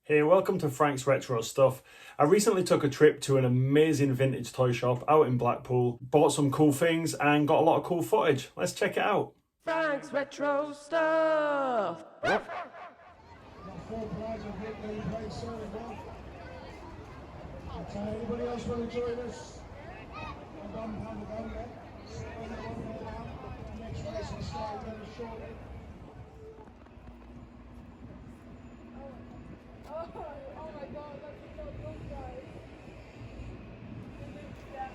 Hey, welcome to Frank's Retro Stuff. I recently took a trip to an amazing vintage toy shop out in Blackpool, bought some cool things and got a lot of cool footage. Let's check it out. Frank's Retro Stuff! Got 4 prizes, I think they played so well. Anybody else want to join us? I'm done there. Next race will start very shortly. Oh my god, that's so good, guys. Yeah.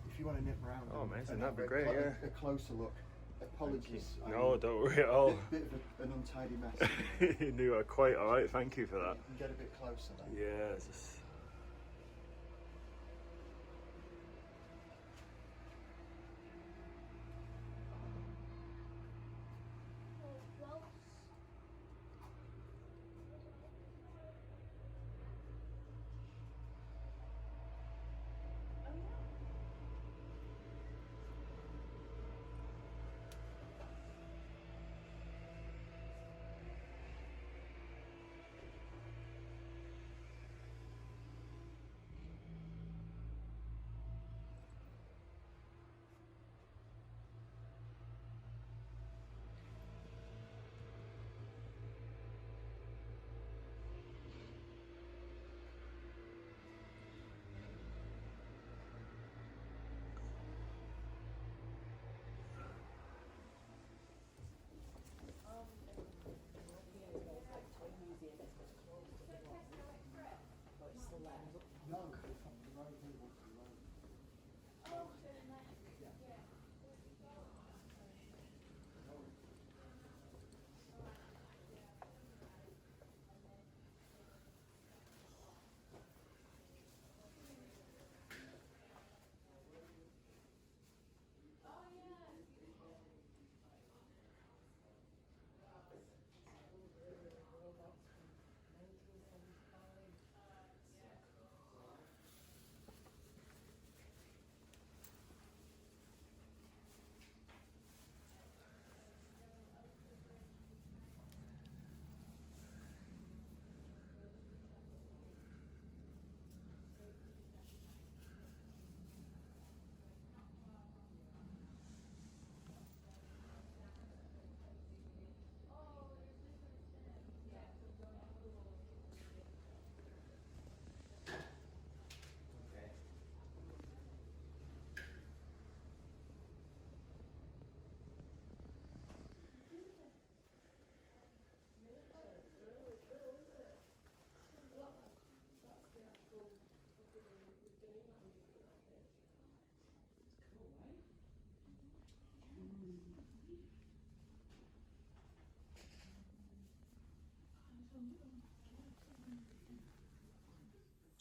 If you want to nip around. Oh, amazing, and that'd be have great, yeah. A closer look. Apologies. No, don't worry at all. Bit of an untidy mess. You are quite alright, thank you for that. You can get a bit closer then. Yeah, just...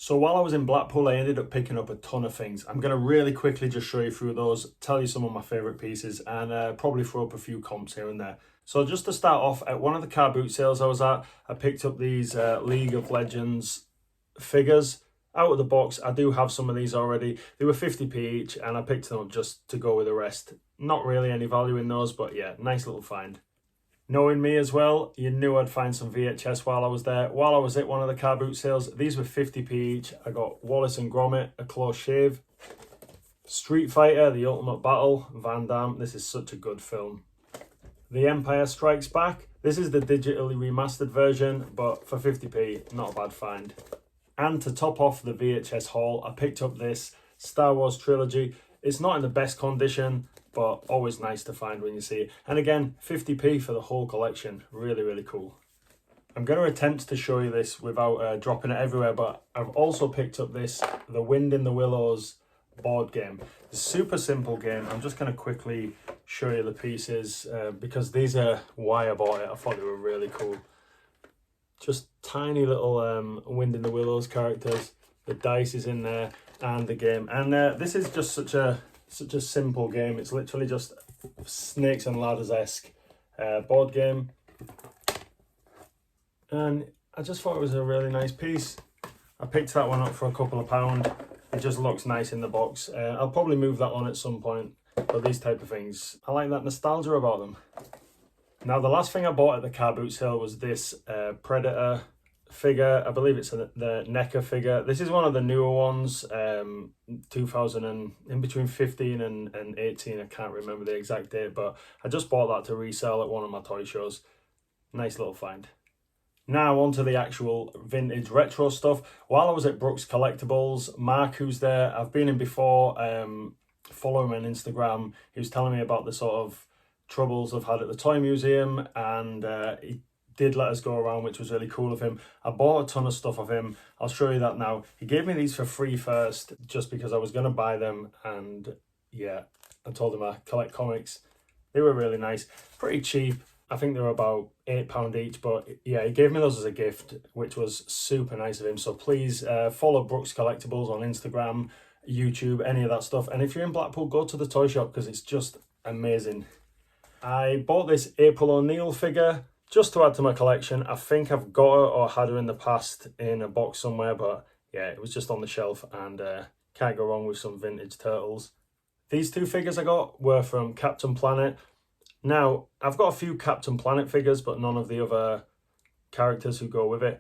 So while I was in Blackpool, I ended up picking up a ton of things. I'm going to really quickly just show you through those, tell you some of my favourite pieces, and probably throw up a few comps here and there. So just to start off, at one of the car boot sales I was at, I picked up these League of Legends figures. Out of the box, I do have some of these already. They were 50p each, and I picked them up just to go with the rest. Not really any value in those, but yeah, nice little find. Knowing me as well, you knew I'd find some VHS while I was there. While I was at one of the car boot sales, these were 50p each. I got Wallace and Gromit, A Close Shave, Street Fighter, The Ultimate Battle, Van Damme. This is such a good film. The Empire Strikes Back. This is the digitally remastered version, but for 50p, not a bad find. And to top off the VHS haul, I picked up this Star Wars trilogy. It's not in the best condition, but always nice to find when you see it. And again, 50p for the whole collection. Really, really cool. I'm going to attempt to show you this without dropping it everywhere, but I've also picked up this The Wind in the Willows board game. It's a super simple game. I'm just going to quickly show you the pieces because these are why I bought it. I thought they were really cool. Just tiny little Wind in the Willows characters. The dice is in there and the game. And this is just such a simple game. It's literally just Snakes and Ladders-esque board game. And I just thought it was a really nice piece. I picked that one up for a couple of pounds. It just looks nice in the box. I'll probably move that on at some point. But these type of things, I like that nostalgia about them. Now, the last thing I bought at the car boot sale was this Predator figure. I believe it's the NECA figure. This is one of the newer ones, 2000 and in between 15 and 18. I can't remember the exact date, but I just bought that to resell at one of my toy shows. Nice little find. Now on to the actual vintage retro stuff. While I was at Brooks Collectables, Mark, who's there, I've been in before, follow him on Instagram. He was telling me about the sort of troubles I've had at the toy museum, and he did let us go around, which was really cool of him. I bought a ton of stuff of him. I'll show you that now. He gave me these for free first, just because I was going to buy them, and yeah, I told him I collect comics. They were really nice, pretty cheap. I think they were about £8 each, but yeah, he gave me those as a gift, which was super nice of him. So please follow Brooks Collectables on Instagram, YouTube, any of that stuff. And if you're in Blackpool, go to the toy shop because it's just amazing. I bought this April O'Neil figure just to add to my collection. I think I've got her or had her in the past in a box somewhere, but yeah, it was just on the shelf, and can't go wrong with some vintage turtles. These two figures I got were from Captain Planet. Now, I've got a few Captain Planet figures, but none of the other characters who go with it.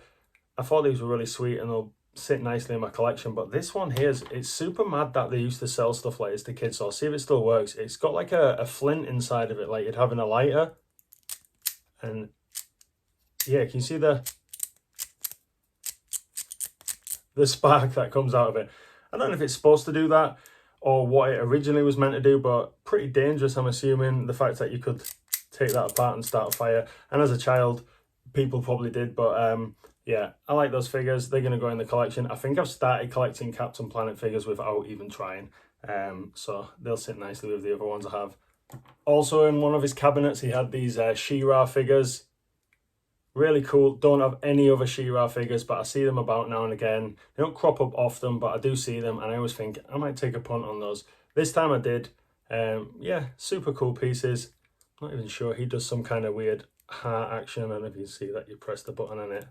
I thought these were really sweet and they'll sit nicely in my collection, but this one here, it's super mad that they used to sell stuff like this to kids, so I'll see if it still works. It's got like a flint inside of it, like you'd have in a lighter. And yeah, can you see the spark that comes out of it? I don't know if it's supposed to do that or what it originally was meant to do, but pretty dangerous, I'm assuming, the fact that you could take that apart and start a fire. And as a child, people probably did, but yeah, I like those figures. They're going to go in the collection. I think I've started collecting Captain Planet figures without even trying, so they'll sit nicely with the other ones I have. Also, in one of his cabinets, he had these She-Ra figures. Really cool. Don't have any other She-Ra figures, but I see them about now and again. They don't crop up often, but I do see them, and I always think I might take a punt on those. This time I did. Yeah, super cool pieces. Not even sure. He does some kind of weird heart action, and if you see that, you press the button and it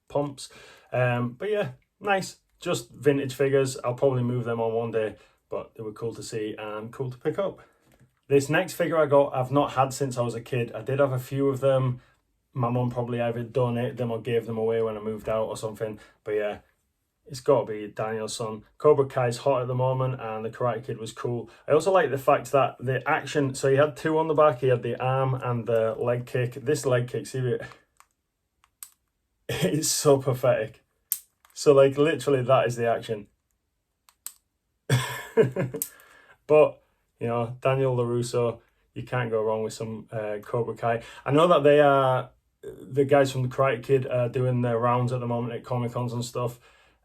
pumps. But yeah, nice. Just vintage figures. I'll probably move them on one day, but they were cool to see and cool to pick up. This next figure I got, I've not had since I was a kid. I did have a few of them. My mum probably either donated them or gave them away when I moved out or something. But yeah, it's got to be Daniel's son. Cobra Kai's hot at the moment, and the Karate Kid was cool. I also like the fact that the action, so he had two on the back. He had the arm and the leg kick. This leg kick, see it? It's so pathetic. So like literally that is the action. But, you know, Daniel LaRusso, you can't go wrong with some Cobra Kai. I know that they are, the guys from the Karate Kid are doing their rounds at the moment at Comic-Cons and stuff.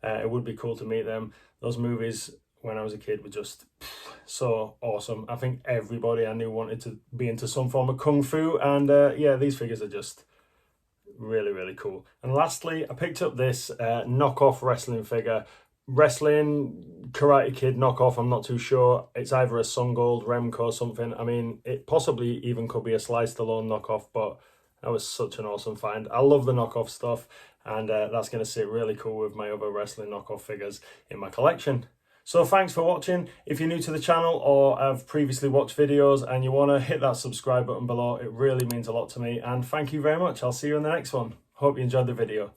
It would be cool to meet them. Those movies when I was a kid were just so awesome. I think everybody I knew wanted to be into some form of Kung Fu. And yeah, these figures are just Really, really cool. And lastly, I picked up this knockoff wrestling figure. Wrestling Karate Kid knockoff, I'm not too sure. It's either a Sun Gold, Remco or something. I mean, it possibly even could be a Sly Stallone knockoff, but that was such an awesome find. I love the knockoff stuff, and that's going to sit really cool with my other wrestling knockoff figures in my collection. So thanks for watching. If you're new to the channel or have previously watched videos and you want to hit that subscribe button below, it really means a lot to me. And thank you very much. I'll see you in the next one. Hope you enjoyed the video.